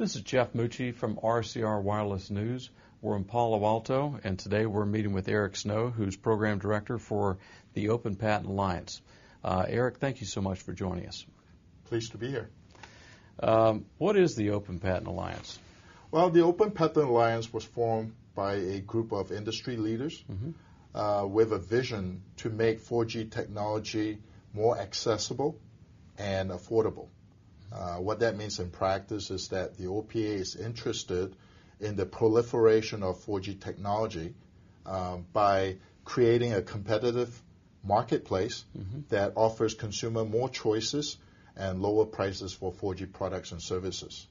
This is Jeff Mucci from RCR Wireless News. We're in Palo Alto, and today we're meeting with Eric Snow, who's Program Director for the Open Patent Alliance. Eric, thank you so much for joining us. Pleased to be here. What is the Open Patent Alliance? Well, the Open Patent Alliance was formed by a group of industry leaders with a vision to make 4G technology more accessible and affordable. What that means in practice is that the OPA is interested in the proliferation of 4G technology by creating a competitive marketplace that offers consumer more choices and lower prices for 4G products and services.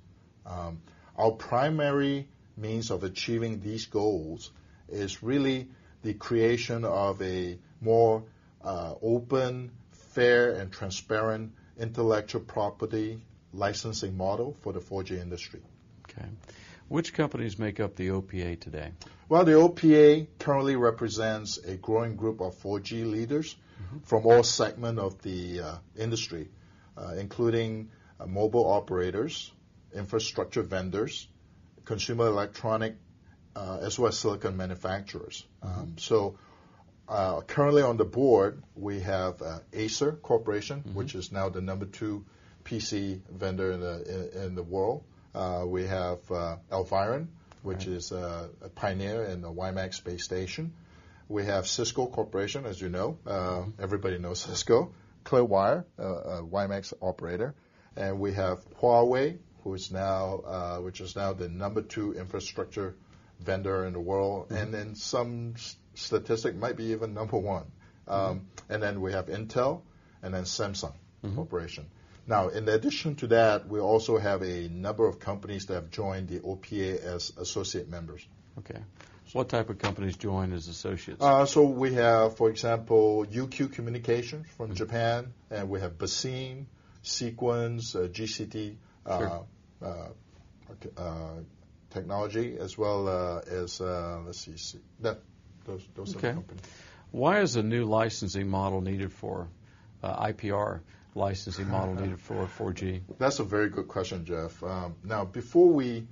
Our primary means of achieving these goals is really the creation of a more open, fair, and transparent intellectual property licensing model for the 4G industry. Okay. Which companies make up the OPA today? Well, the OPA currently represents a growing group of 4G leaders from all segments of the industry, including mobile operators, infrastructure vendors, consumer electronic, as well as silicon manufacturers. Currently on the board, we have Acer Corporation, which is now the number 2 PC vendor in the world. We have Elviron, which is a pioneer in the WiMAX base station. We have Cisco Corporation, as you know. Everybody knows Cisco. Clearwire, a WiMAX operator. And we have Huawei, which is now the number 2 infrastructure vendor in the world. And then some statistic might be even number 1. And then we have Intel and then Samsung Corporation. Now, in addition to that, we also have a number of companies that have joined the OPA as associate members. Okay. What type of companies join as associates? So we have, for example, UQ Communications from Japan, and we have Basim, Sequence, GCT Technology, as well as, those are the companies. Why is a new licensing model needed for IPR? Licensing model needed for 4G? That's a very good question, Jeff. Now, before we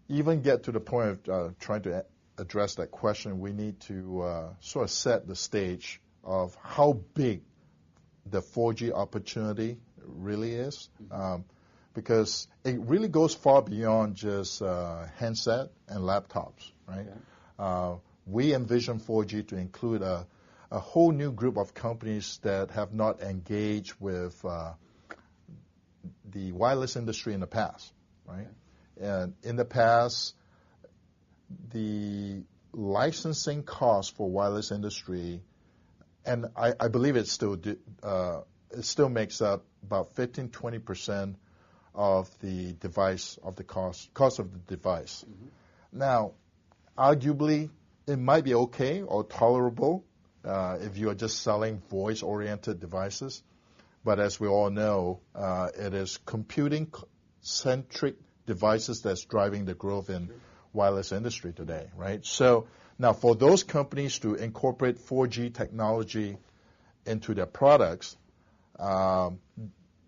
even get to the point of trying to address that question, we need to sort of set the stage of how big the 4G opportunity really is, because it really goes far beyond just handset and laptops, right? Okay. We envision 4G to include a whole new group of companies that have not engaged with the wireless industry in the past, right? And in the past, the licensing cost for wireless industry, and I believe it still makes up about 15-20% of the device, of the cost of the device. Now, arguably, it might be okay or tolerable if you are just selling voice-oriented devices. But as we all know, it is computing-centric devices that's driving the growth in wireless industry today, right? So now for those companies to incorporate 4G technology into their products,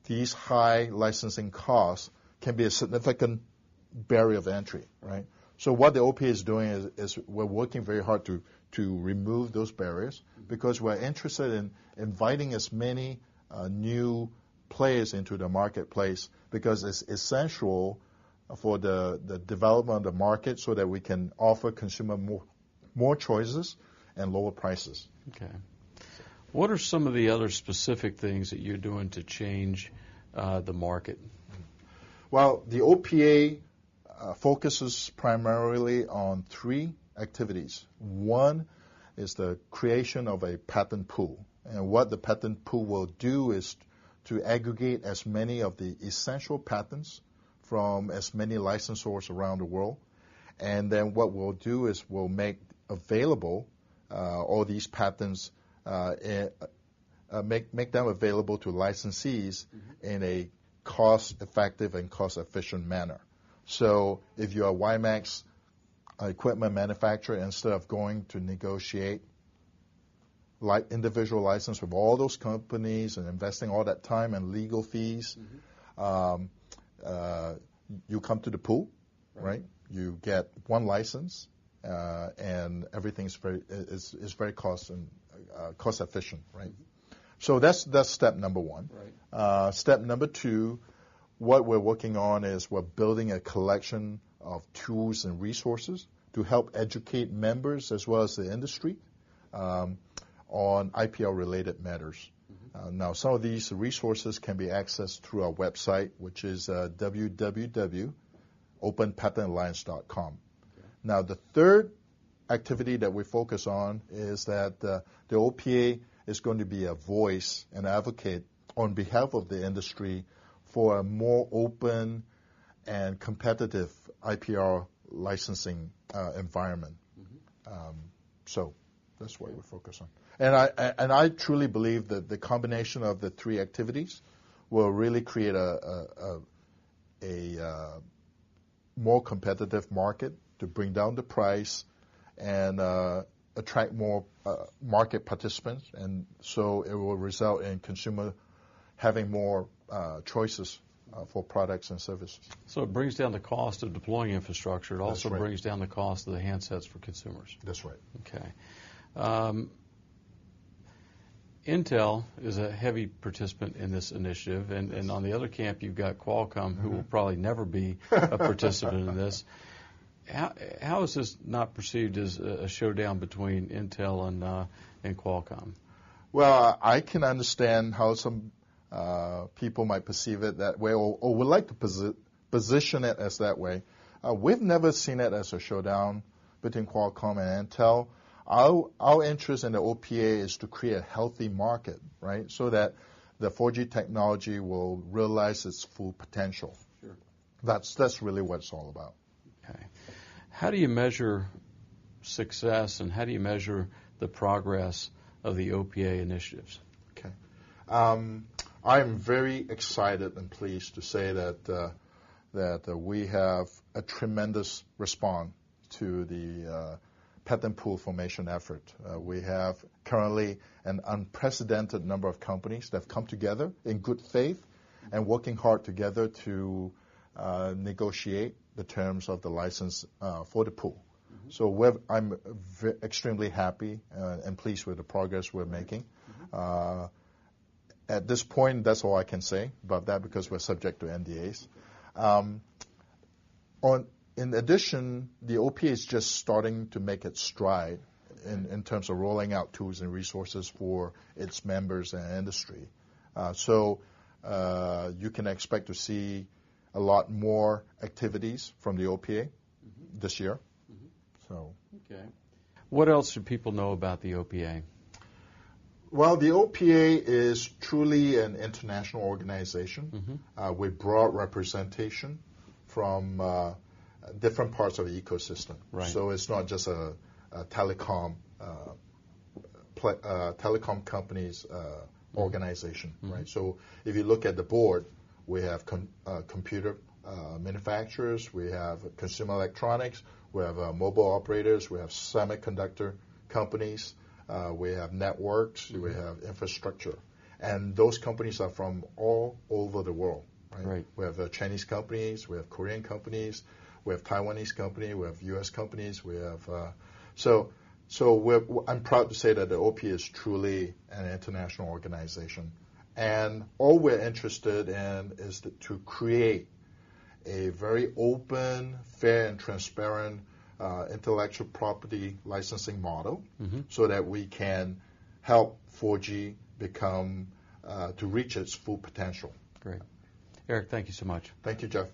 these high licensing costs can be a significant barrier of entry, right? So what the OPA is doing is we're working very hard to remove those barriers, because we're interested in inviting as many new players into the marketplace, because it's essential for the development of the market so that we can offer consumer more choices and lower prices. Okay. What are some of the other specific things that you're doing to change the market? Well, the OPA focuses primarily on 3 activities. One is the creation of a patent pool. And what the patent pool will do is to aggregate as many of the essential patents from as many licensors around the world. And then what we'll do is we'll make available all these patents, make them available to licensees in a cost-effective and cost-efficient manner. So if you're a WiMAX equipment manufacturer, instead of going to negotiate individual license with all those companies and investing all that time and legal fees, you come to the pool, right? You get one license, and everything's very cost efficient, right? So that's step number one. Right. Step number two, what we're working on is we're building a collection of tools and resources to help educate members as well as the industry on IPR-related matters. Now, some of these resources can be accessed through our website, which is www.openpatentalliance.com. Okay. Now, the third activity that we focus on is that the OPA is going to be a voice and advocate on behalf of the industry for a more open and competitive IPR licensing environment. So that's what we focus on. And I truly believe that the combination of the three activities will really create a more competitive market to bring down the price and attract more market participants, and so it will result in consumer having more choices for products and services. So it brings down the cost of deploying infrastructure. It also right. brings down the cost of the handsets for consumers. That's right. Okay. Intel is a heavy participant in this initiative, and on the other camp you've got Qualcomm, who will probably never be a participant in this. How is this not perceived as a showdown between Intel and Qualcomm? Well, I can understand how some people might perceive it that way, or would like to position it as that way. We've never seen it as a showdown between Qualcomm and Intel. Our interest in the OPA is to create a healthy market, right, so that the 4G technology will realize its full potential. Sure. That's really what it's all about. Okay. How do you measure success, and how do you measure the progress of the OPA initiatives? Okay. I'm very excited and pleased to say that we have a tremendous response to the patent pool formation effort. We have currently an unprecedented number of companies that have come together in good faith and working hard together to negotiate the terms of the license for the pool. So I'm extremely happy and pleased with the progress we're making. At this point, that's all I can say about that because we're subject to NDAs. In addition, the OPA is just starting to make its stride in terms of rolling out tools and resources for its members and industry. So you can expect to see a lot more activities from the OPA this year. So. Okay. What else should people know about the OPA? Well, the OPA is truly an international organization with broad representation from different parts of the ecosystem. Right. So it's not just a telecom companies organization, right? So if you look at the board, we have computer manufacturers, we have consumer electronics, we have mobile operators, we have semiconductor companies, we have networks, we have infrastructure. And those companies are from all over the world, right? Right. We have Chinese companies, we have Korean companies, we have Taiwanese companies, we have U.S. companies, we have I'm proud to say that the OPA is truly an international organization. And all we're interested in is to create a very open, fair, and transparent intellectual property licensing model so that we can help 4G become, to reach its full potential. Great. Eric, thank you so much. Thank you, Jeff.